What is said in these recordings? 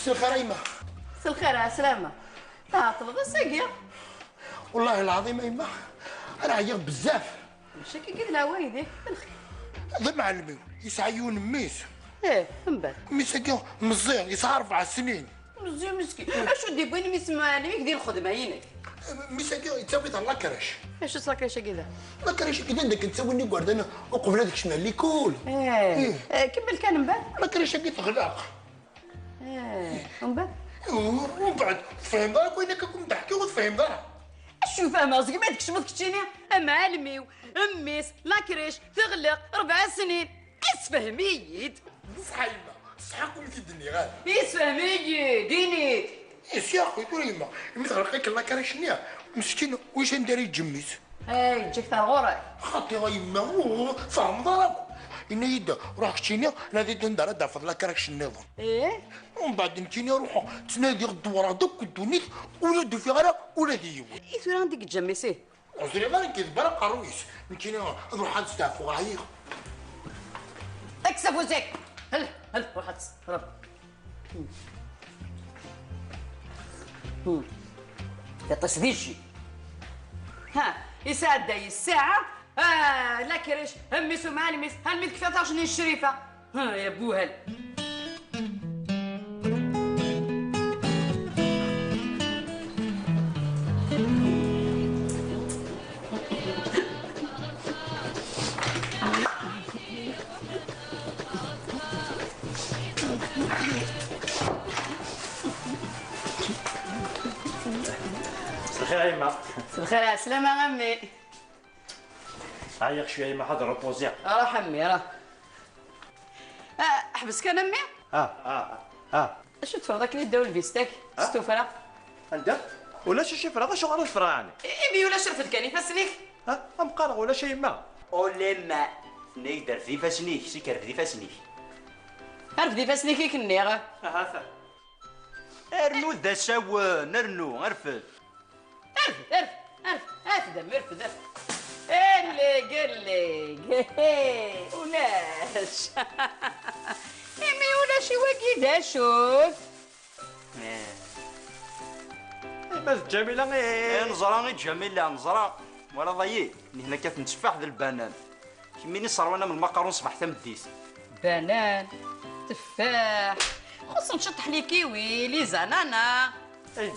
مساء الخير ايما. مساء الخير عسلامة. تعطل الساقية. والله العظيم ايما انا عيط بزاف. ماشي كي قلت لها وايدي بالخير. هذا معلمي يسعيون ميس. ايه من بعد. ميس هكا مزيان يسعى 4 سنين. مزيان مسكين. اشو دي بغيني ميس معلمي دير الخدمة هينك. ميس هكا يتساوي تاع لاكراش. اش تصلاكاش كذا؟ لاكراش كذا داك نساوي قعد انا وقبل هذاك شمال لي كول. كمل كان من بعد. لاكراش هكا تغلق. ومن بعد؟ ومن بعد تفهم دارك وينك كنت تحكي وتفهم دارك. شو فاهمة قصدك ما تكش ما تكشيني معلمي اميس لاكريش تغلق 4 سنين اسفهميد. صح ايما صح كل الدنيا غادي. اسفهميد دينيت. يا اخوي قول ايما ايما تغلقك لاكراش نيا مسكين واش ندير يتجمس. تجيك تاع غوري. خاطي ايما فهم دارك. إنه يدا روح كتينيا نادي دندار دافض لك راكش النظام. ومن بعد نتينيا روحو تنادي الدوار هذوك الدونيت ولا دو في غير ولا ديوي. ثورة عندك تجمسيه. عزري غير كذب راه قرويس نتينيا نروح نستعفو غايق. اكسب وزيك. هل روح هرب. يا تصديجي. يساعد داي الساعة. لا كريش هميس ومعلميس هلميت كيف 13 الشريفة. يا بوهل. الخير يا يما. الخير يا سلامة عمي. عيق شويه يما حاضر روبوزي. راح عمي راه. احبس كان امي؟ شو تفرضك اللي داو الفيستاك؟ ستوفرا. انت؟ ولا شي فرا شو غير الفرا يعني؟ بي ولا شرفت كاني فاسنيك؟ ام قارغ ولا شي يما؟ قول ما سنيك دار في فاسنيك سي كرف دي فاسنيك. عرف دي فاسنيك كني غا. ارنو ذا ساون ارنو عرفت. ارفد اللي قال لك ولاش امي ولا شي وكيدا شوف بس جميلة نزرا جميلة نزرا ولا ضيي هنا كيف نتفاح ذا البنان كميني صرونا من المقارون صباح تمديس بنان تفاح خصو نشطح لي كيوي لي زنانة. اي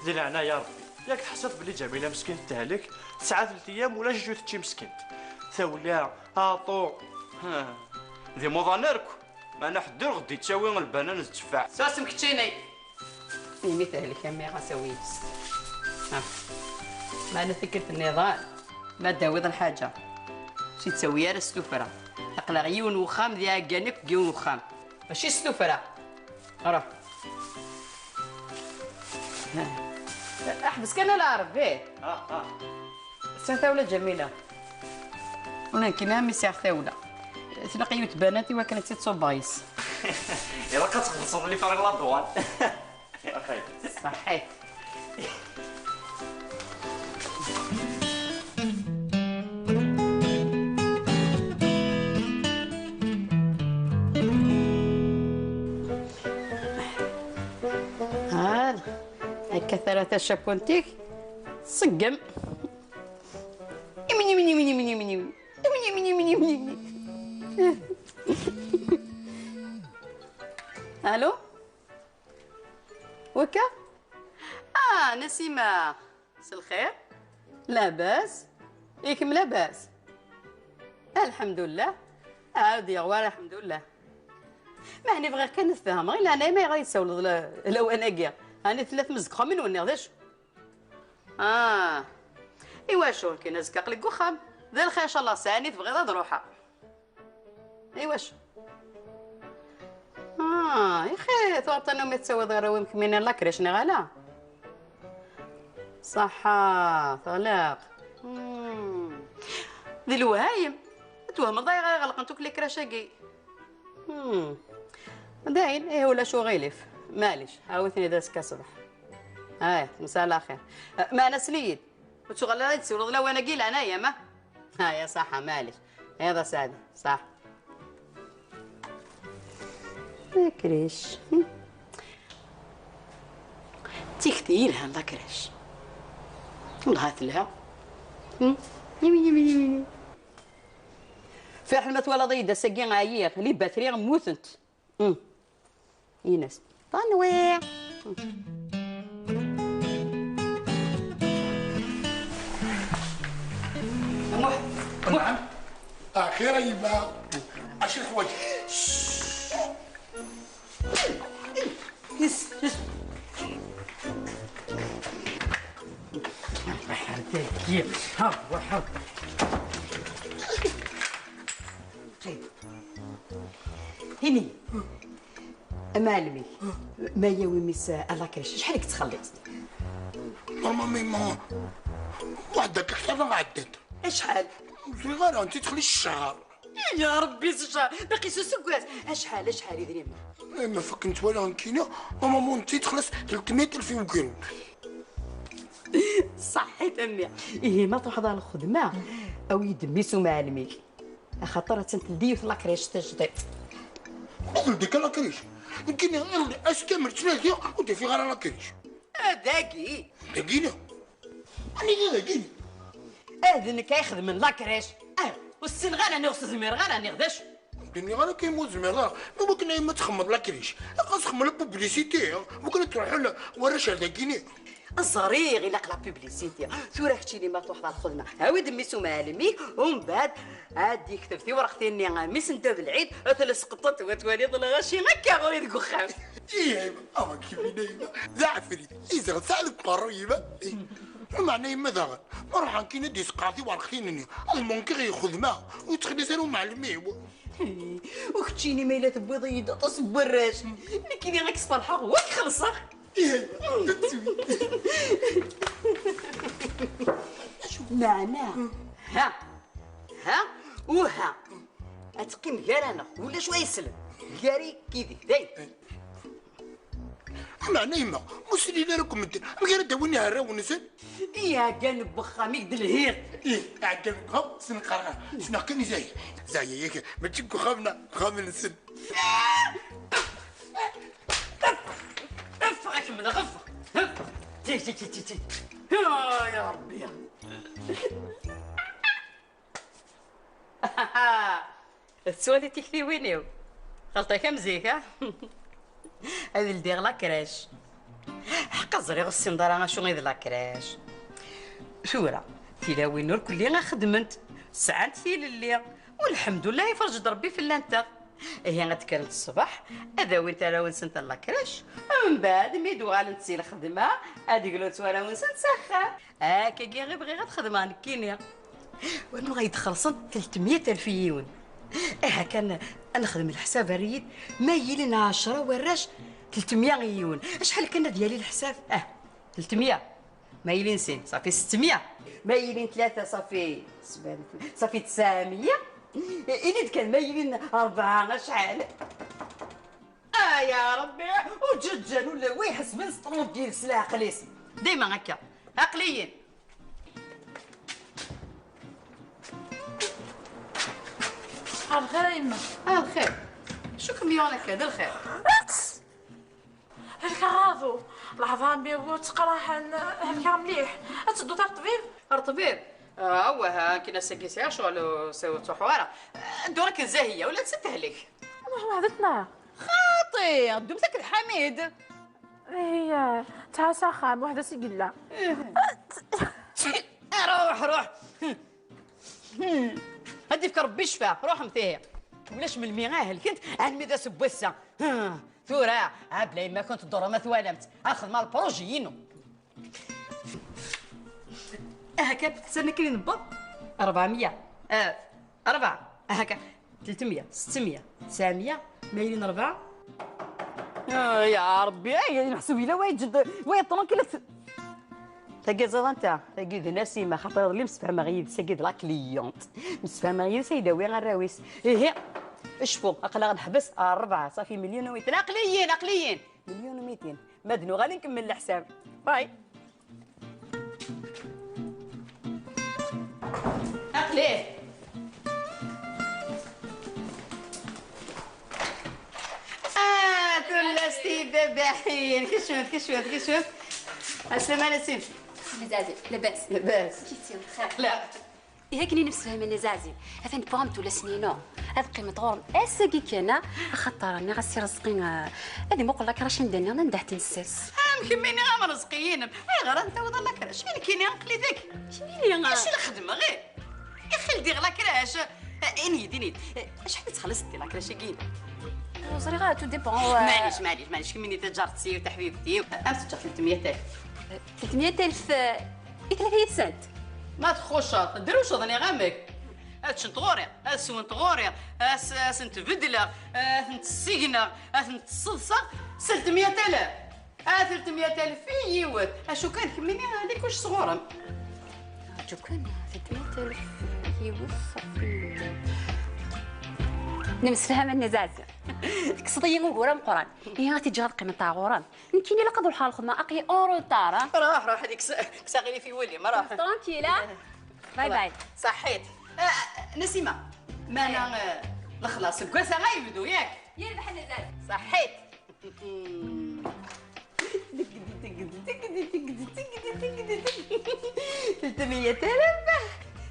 زين عنا يا ربي ياك تحسب بلي جميلة مسكين تهلك 9 ايام ولا جوج تجي مسكين ثولها هاطو ذي موضانيركو ما انا حدير غدي تساوي البنان التفاح ساسم كتشيني مثالك يا مي غاسوي ما انا فكرت النظام ما داوض الحاجه شي تسوي يا السفره اقلع عيون وخام ذي عقانك عيون وخام ماشي السفره راه احبس كان العرب ايه ثولة جميله ولكن امي ساعه ثوله تلاقيت بناتي وكانت تصوب بايس يلا كتخلصوا لي فرق لادوان صحيح. هكا 3 شابونتيك صقم يمني مني مني مني مني مني مني مني مني الو وكا نسيمة مساء الخير لاباس ياكم لاباس الحمد لله عاودي غوار الحمد لله ما هني بغير كان نتفاهم غير انا ما غيسول لو انا كاع هاني 3 مزكخه من وني غداش ايوا شو كي نزكق لك وخام ذا الخير ان شاء الله ساني تبغي غاد روحها ايوا شو يا اخي تعطينا ما تسوي غير يمكن من لاكريش نغالا صحا طلاق ذي الوهايم توهم ضايع غلق انتو كلي كراشاكي داين ايه ولا شو غيلف معليش عاودتني داس كصبح مساء الخير ما انا سنيد وتشغل تسول لا وانا قيل انايا ما يا صحه معليش هذا سعد صح كريش تيختي لها لاكراش ونهات لها يمين يمين يمين في حلمة ولا ضيدة ساقين عايير اللي باتريغ موثنت يناس طنويع نعم اخيرا يبقى عشر حوايج. يس هني معلمي ما يوي ميس الاكاش شحال تخليت نورمالمون ما وحدك حتى عدت شحال صغيرة انت تخلي الشهر. يا ربي شحال باقي سوسكواز شحال يدري ما فكنت ولا نكينا نورمالمون انت تخلص 300,000 يمكن. صحيت امي إيه ما تروح على الخدمه او يدميسو معلميك خاطر تنتلدي في لاكريش تجديد ديك لاكريش يمكن اش كامل ثلاثه ودير في غير لاكريش داكي داكينا انا داكينا اذنك يخدم من لاكريش والسن غانا نغسل زمير غانا نغداش دني غانا كيموت زمير ما ممكن ما تخمر لاكريش خاص تخمر البوبليسيتي ممكن تروح ورش داكيني الصريغ يلاق لا بوبليسيتي ثورة هادشي لي ما تروح على الخدمه هاوي دميسو معلميك ومن بعد عاد كتبتي ورقتي ميس انت بالعيد ثلاث قطط وتوالي غاشي هكا غوري ديك وخام ايه اما كيف نايمه زعفري اذا سالب قريبه معناه ما ذا نروح نكي ندي سقاطي ورقتين المونكي ياخذ ما ويتخلي سالو معلمي وكتشيني ميلات بيضيضه تصبراش كي غاك صفالحه وك خلصه معناه ها وها اتقيم غير انا ولا شويه يسلم غاري كيدي داي معناه ما مسلينا لكم انت غير داوني هرا ونسل يا قلب بخاميك دلهير عجل هب سنقرا شنو كني زي ياك ما تشكو خامنا نسل افرك من غفر تي يا ربي السؤال تكفي وينيو غلطيك مزيك ها هذا اللي دير لاكراش حقا زريغ السندرة شو غير لاكراش شو راه تيلاوي نور كلي خدمت ساعات تيل الليل والحمد لله يفرج ربي في اللانتا هي غتكرمت الصباح هذا وين ترى وين سنت لاكراش من بعد ميدو غالنتي الخدمه هادي قلت وانا وين سنت سخان هاكا كي غير بغي غتخدم نكيني وانا غيدخل 300,000 يون كان نخدم الحساب الريد ما يلين 10 وراش 300 يون شحال كان ديالي الحساب 300 ما يلين سين صافي 600 ما يلين 3 صافي 900 إلي كان ما يلين 4 شحال يا ربي وججل ولا ويحس من سطروط ديال السلاح قليس ديما هكا عقليين الخير يما الخير شو كميونك هذا الخير الكرافو العظام بيو تقراح هكا مليح تدو تاع الطبيب الطبيب هو ها كنا ساكي شغل سويتو حواره دورك زاهيه ولا تستهلك ما وحدتنا خاطي دومتك الحميد هي تاع سخان وحده سجله روح هدي فيك ربي شفاه روح مثيه ولاش من الميغاه كنت عندي سبوسه ثورة بلاي ما كنت الدورة ما ثوالمت اخذ مال بروجيينو هكا تستنى كي نبض 400 4 هكا 300 600 900 مايلين 4 يا ربي نحسب الى وايد طرونكيل تاكي زاد انت تاكي ناسي ما خاطر اللي مسفهمه غير ساكي لا كليونت مسفهمه غير سيده وين الراويس شوفوا اقلا غنحبس 4 صافي 1,200,000 عقليين 1,200,000 مدنو غادي نكمل الحساب باي عقليه كل ستيب باحين كشوف السلامة سيدي. نزازي لاباس لاباس. كيفتي بخير؟ لا هاكني نفسفهم نزازي هذا فهمت ولا سنينو هاد قيمة غورم اسكي كانا خاطر راني غاسي رزقين هادي ما نقول لك راش ندني انا ندحت نساس مكملين غير مرزقيين غير انت وضل لك راش فين كاين نقلي ذاك شنو اش الخدمه غير يا خلدي غلا كراش انيد شحال تخلص دي لا كراش كاين وصري غا تو ديبون معليش كميني تجارتي وتحبيبتي امس تجار 300,000 300,000 300 سنت ما تخوش ديروش ظني غامك اتشنت غوري اسونت غوري اسنت بدله اسنت السيجنه اسنت الصلصه 300,000 300,000 في يوت اشو كان كميني هذيك واش صغورم جو كان 300,000 يوت صافي نمسفهم النزازه كصدي نقول القران هي غادي تجي القيمه تاع غوران يمكن الا قدروا الحال الخدمه اقي اورو طار راح هذيك ساغيني في ولي ما راح ترانكيلا باي باي صحيت نسيمه ما انا الخلاص كواسه غايبدو ياك يربح النزازه صحيت 300,000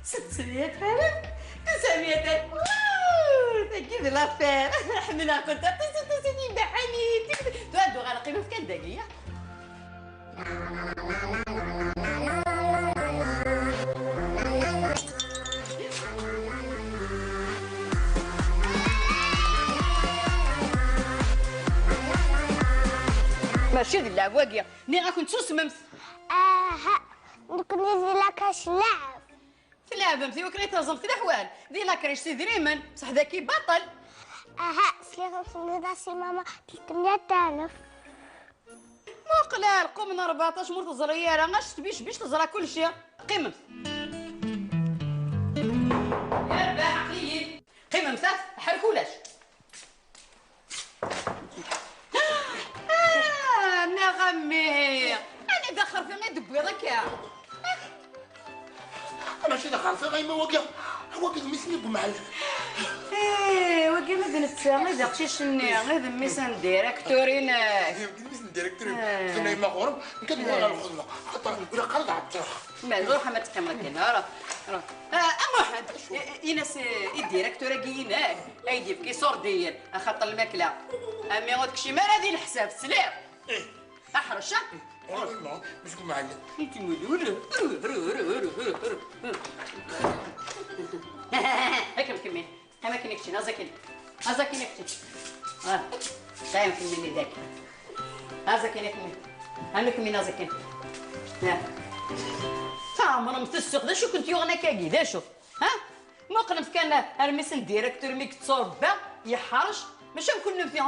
600,000 900,000 تاكيد لافير حنا كنت تسيني بحالي تودو غير قيمه في كان دقيقه ماشي ديال العواقيه ني غا كنت سوسممت نكون نزيد لاكاش لعب تلعب امتي وكري تنظم في الاحوال دي لاكريش سي دريمن بصح ذاكي بطل سليغم سنداسي ماما 300,000 مو قلال قوم من 14 مور تزريا راه غاش تبيش باش تزرع كل شيء قيمم يا رباح عقليين قيمم ثلاث حركولاش نغمي انا دخل في غير دبيضك يا ماشي دخل في غير ما وقع مسني بمعلم وكي ما بنتسامى داكشي شني غير ميسان ديريكتورين مسن ديريكتور كنا ما غورم كندوي على الخدمه خاطر ولا قلع الطرح ما روح ما تقيم لك هنا راه واحد يناس الديريكتور كيناك ايدي بكي صورديا خاطر الماكله امي غوت كشي ما غادي الحساب سلام احرش مش معلم انت مدوره هاك مكمل كما كنكتي نازكين نكتي دايما كملي ذاك نازكين كمل هنكمل نازكين فاهم متسق دا شو كنت يغنى كاكي دا شو ما قلت كان ارميس الديريكتور ميك تصور با يحرش ماشي نكون نفي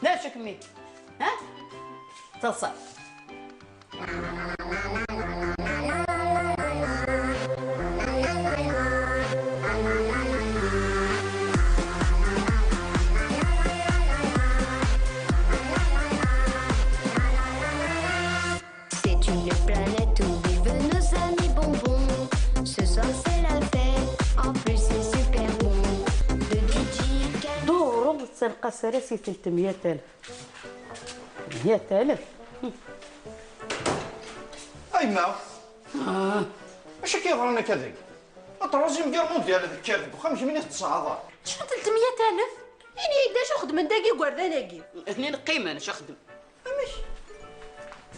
لا شو كمي تصل C'est une planète où vivent nos amis bonbons. Ce soir c'est la fête, en plus c'est super bon. De DJ دورو تلقى سراسي 300,000 100,000 ايما اش كيغرنا كذاك التروزيم ديال مونديال هذاك كارثه وخا ماشي من تصعد شحال 300,000 يعني داش خدمه داكي ورداناكي اثنين قيمه انا خدم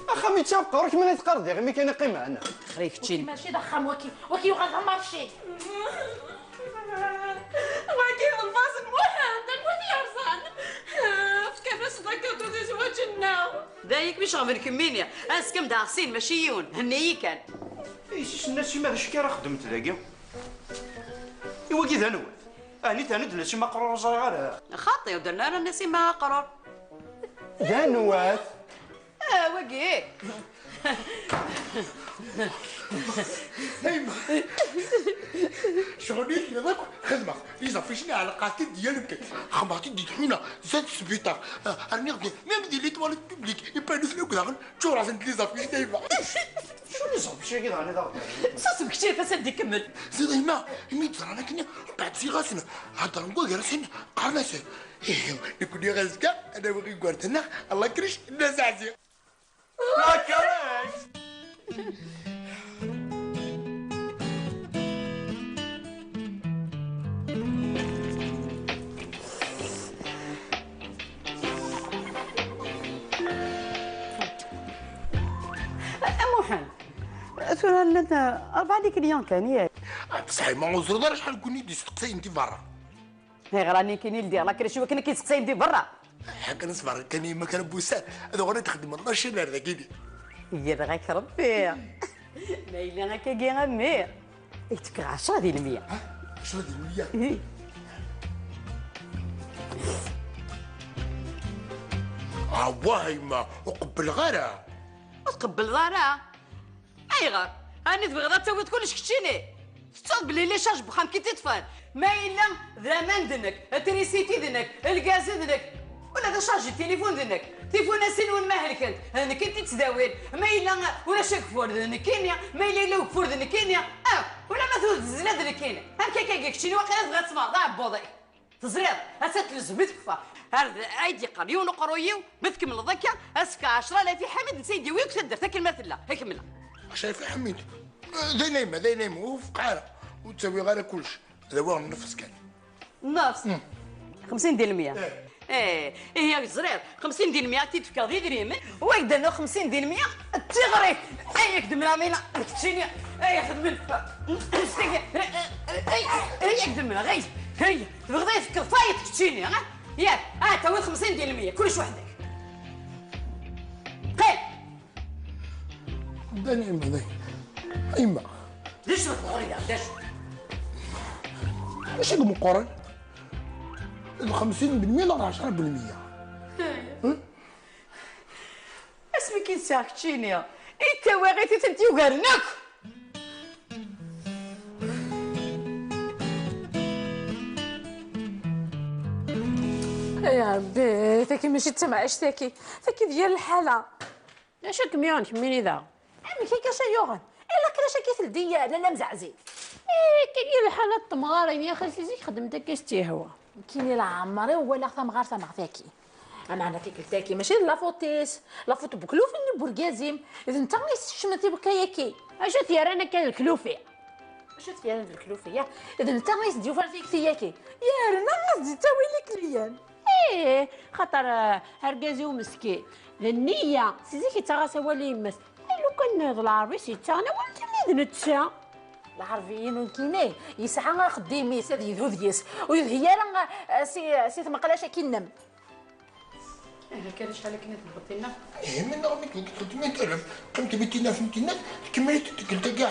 اخا مي تابقى كما نتقرضي غير مي كاين قيمه عندنا خريك تشين ماشي ضخم وكي يوغا مارشي وكي الفاس موحد وكي يرزان كيف صدقت وتزوجنا دايك مش غير كمينيا اسكم داغسين ماشي يون هني كان ايش الناس شي ما هادشي كي راه خدمت ذاكي ايوا كي ثانوات اني ثاني دلت شي مقرور صغير خاطي ودرنا لنا الناس ما قرار ذانوات وكي ايما شغلي هذاك خدمه اذا فيشني على قاتل ديالك خمرتي دي حنا زاد سبيطار راني غادي ميم دي لي تواليت بوبليك يبانو في الوكلاغ تشوف راه عند لي زافيش دايما شو اللي صاب شي كي راني ضرب صاصب كثير فسد كمل زيد ايما ميت رانا كنا بعد سي غاسنا هضر نقول جالسين قرناس نكون غازكا انا بغي قرتنا الله كريش الناس عزيز اثورا لنا 4 دي كليون كان ياك. بصح ما وزر شحال كوني دي تقصي انت برا. غراني كاين يلدي الله كرا شوف كنا كيتسقسي ندي برا. حق نصبر كان ما كان بوسان هذا غير تخدم 12 نهار ذاك يدي. هي دغاك ربي. ما إلا هكا كي غمير. يتك 10 ديال 100. 10 ديال 100. واهيما وقبل غيرها. تقبل دارها. اي غير هاني تبغي غير تسوي كلشي كتشيني. تصاد بلي لي شارج بخام كي تطفال. ما إلا ذمان دنك، التريسيتي دنك، الغاز دنك. ولا دا شارجي التليفون دنك. تليفون اسين وين ما هلكت هانك انت تداوين ما الا ولا شاك فور ذنك كينيا ما الا الا وكفور ذنك كينيا ولا ما ثوز الزلاد ذنك كينيا هاكا كيكشيني واقيلا تبغى تسمع ضاع بوضي تزريض هتلزم تكفى هذا عيدي قريون وقرويو بتكمل ضكا اسك 10,000 حميد نسيدي ويك تدر تاكل مثلا هيك كملها شايف يا حميد ذي نايم وفقاره وتسوي غير كلشي هذا هو النفس كان نفس 50 ديال 100 ايه يا زرير 50 ديال 100 تيتفكا غير دريمن ويقدر 50 ديال 100 تغري اي يخدم لها مينا كتشيني اي يخدم اي يخدم لها غير هي تبغي تفكر فايت كتشيني ياك تا هو 50 ديال 100 كلش وحدك قيل داني ما ايما ليش ما تقولي ليش ماشي مقارن ال 50% ولا 10%. اسمي كي ساكتشيني انت واغيتي تنتي وقرنك يا ربي تاكي ماشي تسمع اشتاكي تاكي ديال الحاله اش كميون كميني ذا عمي كي كاش يوغن الا كراش كيف الديا لا مزعزين كي ديال الحاله الطمغارين يا خالتي زيك خدمتك كاش هو كاين لا عمري ولا ثمغار ثمغتاكي انا كي قلتاكي ماشي لافوتيس لافوت بكلوفي بورغازيم اذا انت شمتي بكاياكي اش تيرانا كان الكلوفي اش تيرانا الكلوفي اذا انت ما يسديو فيك ثياكي يا رنا قصدي تاوي لك ليان ايه خاطر هرقازي ومسكين النية سيزيكي تغاسا ولي يمس لو كان العربي سيتا انا ولت ميدنتشا العربيين ولكيني يسعى خديمي ساد يذو دياس ويذهي راه سي تمقلاش كينم كان شحال كنا تبطينا من ربي كنت 300,000 قمت 200,000 كملت قلت كاع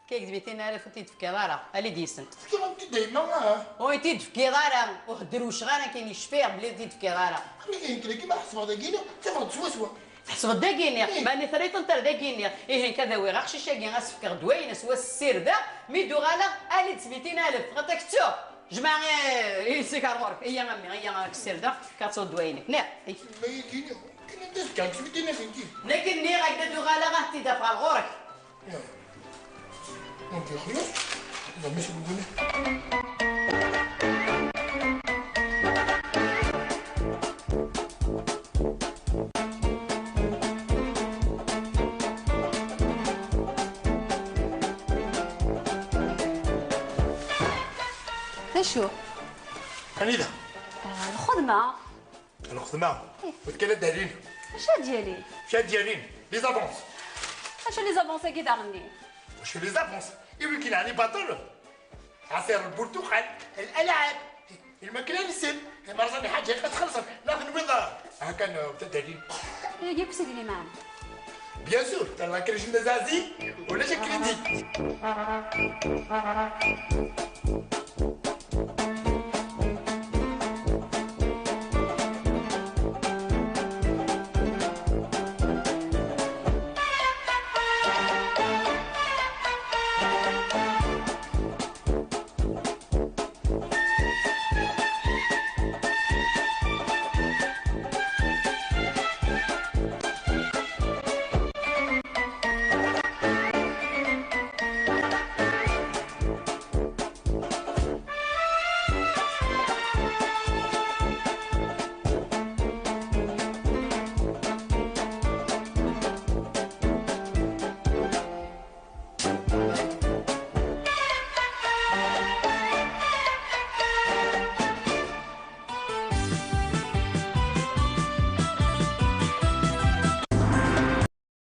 كيك 200,000 انت تفكي دارا اللي ديسن كنت دايما وانت تفكي دارا وهدروش غانا كاين يشفير بلي انت تفكي دارا كاين كيما حسب هذا كاين تفرض سوا تحسب داكينيا باني ثريت انت داكينيا ايه كذا وي غاخشي شاكي غاسفك دوينه سوا السير ذا ميدو غالا الي 200,000 غاتك تشوف جماعه يسيك عمرك هي مامي هي السير ذا كتصود دوينك نعم ما كاين داز كاع 200,000 انت لكن ني غادا دو غالا غاتي دافع الغورك ممكن خلاص لا ماشي بقولي شو؟ حميدة الخدمة الخدمة وتكلت دارين اش ديالي؟ شاد ديالين لي زافونس اش لي زافونس كي دارني؟ واش لي زافونس يمكن علي باطل عصير البرتقال الالعاب الماكله نسل مرزاني حاجه تخلص ناخذ بيضه هكا تدارين ياك سيدي لي معنا بيان سور تاع كريش نزازي ولا شكل دي